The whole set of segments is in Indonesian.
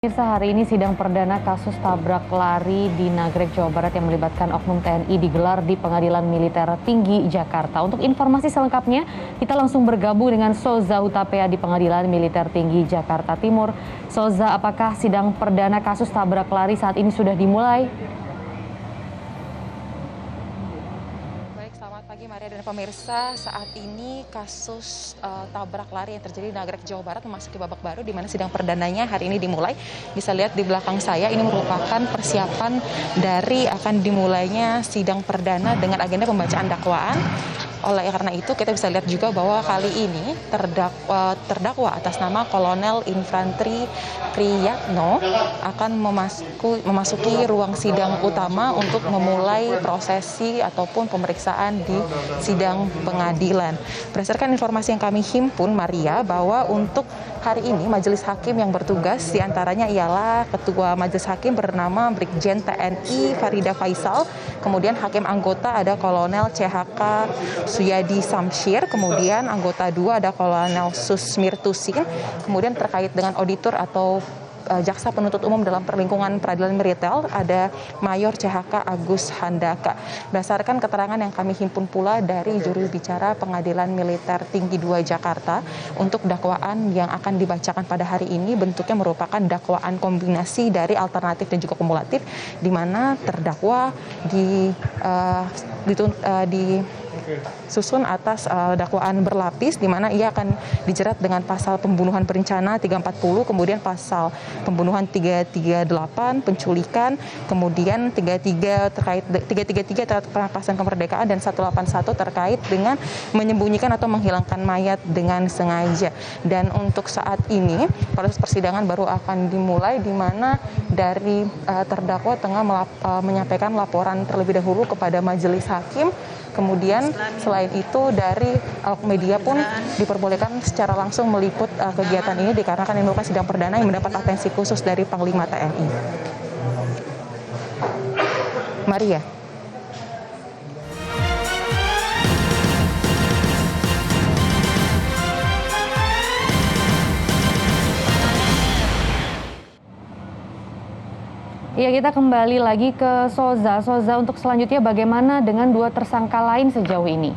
Pemirsa, hari ini sidang perdana kasus tabrak lari di Nagrek, Jawa Barat yang melibatkan oknum TNI digelar di Pengadilan Militer Tinggi Jakarta. Untuk informasi selengkapnya, kita langsung bergabung dengan Soza Hutapea di Pengadilan Militer Tinggi Jakarta Timur. Soza, apakah sidang perdana kasus tabrak lari saat ini sudah dimulai? Selamat pagi Maria dan pemirsa. Saat ini kasus tabrak lari yang terjadi di Nagrek, Jawa Barat memasuki babak baru di mana sidang perdananya hari ini dimulai. Bisa lihat di belakang saya, ini merupakan persiapan dari akan dimulainya sidang perdana dengan agenda pembacaan dakwaan. Oleh karena itu kita bisa lihat juga bahwa kali ini terdakwa atas nama Kolonel Infantri Priyatno akan memasuki ruang sidang utama untuk memulai prosesi ataupun pemeriksaan di sidang pengadilan. Berdasarkan informasi yang kami himpun, Maria, bahwa untuk hari ini majelis hakim yang bertugas diantaranya ialah Ketua Majelis Hakim bernama Brigjen TNI Farida Faisal, kemudian hakim anggota ada Kolonel CHK Suyadi Samsyir, kemudian anggota 2 ada Kolonel Susmir Tusin, kemudian terkait dengan auditor atau jaksa penuntut umum dalam perlingkungan peradilan militer ada Mayor CHK Agus Handaka. Berdasarkan keterangan yang kami himpun pula dari juru bicara Pengadilan Militer Tinggi 2 Jakarta, untuk dakwaan yang akan dibacakan pada hari ini bentuknya merupakan dakwaan kombinasi dari alternatif dan juga kumulatif, di mana terdakwa disusun atas dakwaan berlapis, di mana ia akan dijerat dengan pasal pembunuhan berencana 340, kemudian pasal pembunuhan 338, penculikan, kemudian 333 terkait perampasan kemerdekaan, dan 181 terkait dengan menyembunyikan atau menghilangkan mayat dengan sengaja. Dan untuk saat ini proses persidangan baru akan dimulai, di mana dari terdakwa tengah menyampaikan laporan terlebih dahulu kepada majelis hakim. Kemudian selain itu dari awak media pun diperbolehkan secara langsung meliput kegiatan ini, dikarenakan ini merupakan sidang perdana yang mendapat atensi khusus dari Panglima TNI. Maria. Ya, kita kembali lagi ke Soza. Soza, untuk selanjutnya bagaimana dengan 2 tersangka lain sejauh ini?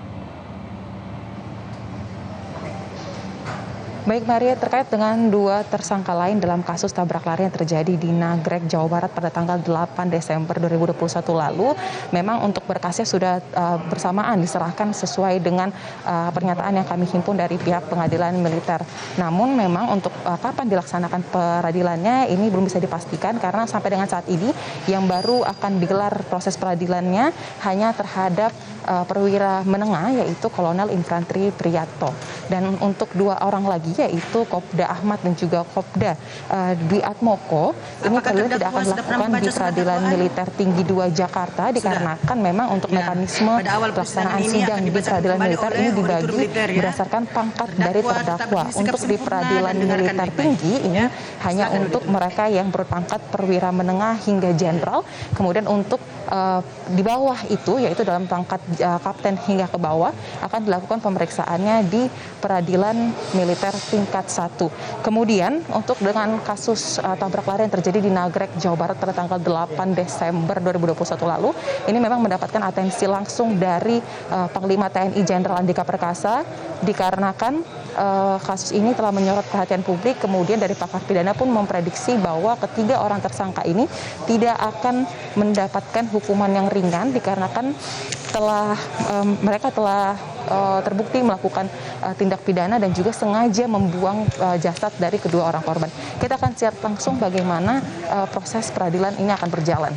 Baik Maria, terkait dengan 2 tersangka lain dalam kasus tabrak lari yang terjadi di Nagrek, Jawa Barat pada tanggal 8 Desember 2021 lalu, memang untuk berkasnya sudah bersamaan diserahkan sesuai dengan pernyataan yang kami himpun dari pihak pengadilan militer. Namun memang untuk kapan dilaksanakan peradilannya ini belum bisa dipastikan, karena sampai dengan saat ini yang baru akan digelar proses peradilannya hanya terhadap perwira menengah, yaitu Kolonel Infantri Priyatno. Dan untuk 2 orang lagi, yaitu Kopda Ahmad dan juga Kopda Dwi Atmoko, ini peradilan tidak akan dilakukan di Peradilan Militer Tinggi 2 Jakarta, dikarenakan memang untuk mekanisme pelaksanaan sidang di Peradilan Militer ini dibagi berdasarkan pangkat dari terdakwa. Untuk di Peradilan Militer Tinggi ini hanya untuk mereka yang berpangkat perwira menengah hingga jenderal, kemudian untuk di bawah itu, yaitu dalam pangkat kapten hingga ke bawah, akan dilakukan pemeriksaannya di Peradilan Militer tingkat 1. Kemudian untuk dengan kasus tabrak lari yang terjadi di Nagrek, Jawa Barat pada tanggal 8 Desember 2021 lalu, ini memang mendapatkan atensi langsung dari Panglima TNI Jenderal Andika Perkasa, dikarenakan kasus ini telah menyorot perhatian publik. Kemudian dari pakar pidana pun memprediksi bahwa ketiga orang tersangka ini tidak akan mendapatkan hukuman yang ringan, dikarenakan mereka telah terbukti melakukan tindak pidana dan juga sengaja membuang jasad dari kedua orang korban. Kita akan lihat langsung bagaimana proses peradilan ini akan berjalan.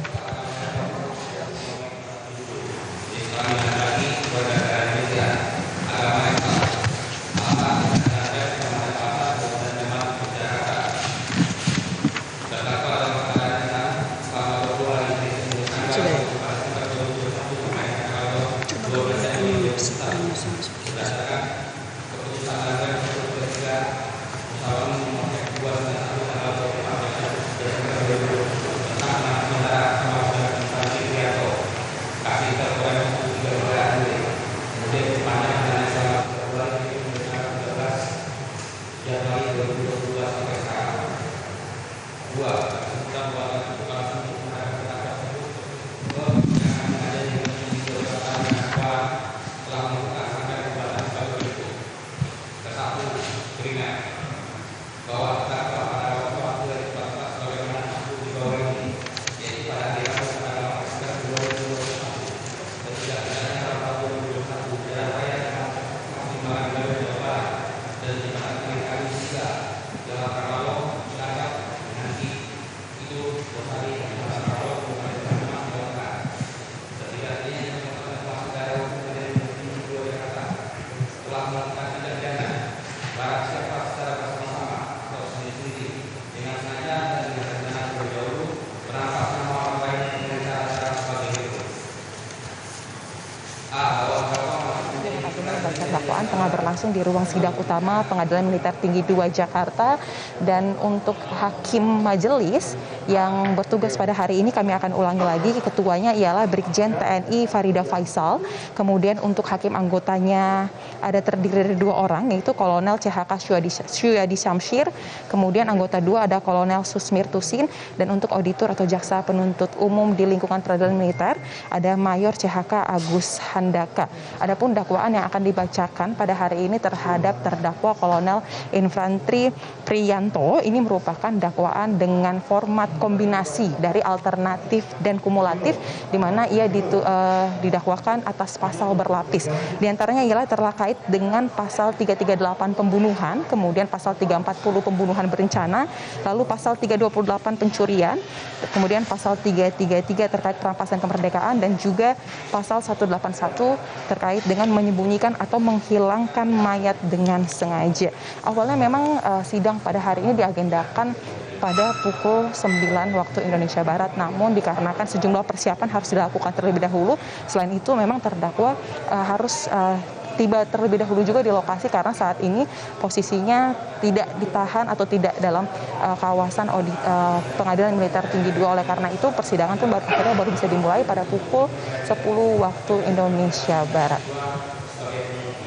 Dakwaan tengah berlangsung di ruang sidang utama Pengadilan Militer Tinggi 2 Jakarta, dan untuk hakim majelis yang bertugas pada hari ini kami akan ulangi lagi, ketuanya ialah Brigjen TNI Farida Faisal, kemudian untuk hakim anggotanya ada terdiri dari 2 orang, yaitu Kolonel CHK Syuyadi Syamsir, kemudian anggota 2 ada Kolonel Susmir Tusin, dan untuk auditor atau jaksa penuntut umum di lingkungan peradilan militer ada Mayor CHK Agus Handaka. Adapun dakwaan yang akan dibacakan pada hari ini terhadap terdakwa Kolonel Infantri Priyanto ini merupakan dakwaan dengan format kombinasi dari alternatif dan kumulatif, di mana ia didakwakan atas pasal berlapis. Di antaranya ialah terkait dengan pasal 338 pembunuhan, kemudian pasal 340 pembunuhan berencana, lalu pasal 328 pencurian, kemudian pasal 333 terkait perampasan kemerdekaan, dan juga pasal 181 terkait dengan menyembunyikan atau menghilangkan mayat dengan sengaja. Awalnya memang sidang pada hari ini diagendakan pada pukul 9 waktu Indonesia Barat, namun dikarenakan sejumlah persiapan harus dilakukan terlebih dahulu. Selain itu memang terdakwa harus tiba terlebih dahulu juga di lokasi karena saat ini posisinya tidak ditahan atau tidak dalam kawasan Pengadilan Militer Tinggi 2. Oleh karena itu persidangan pun akhirnya baru bisa dimulai pada pukul 10 waktu Indonesia Barat.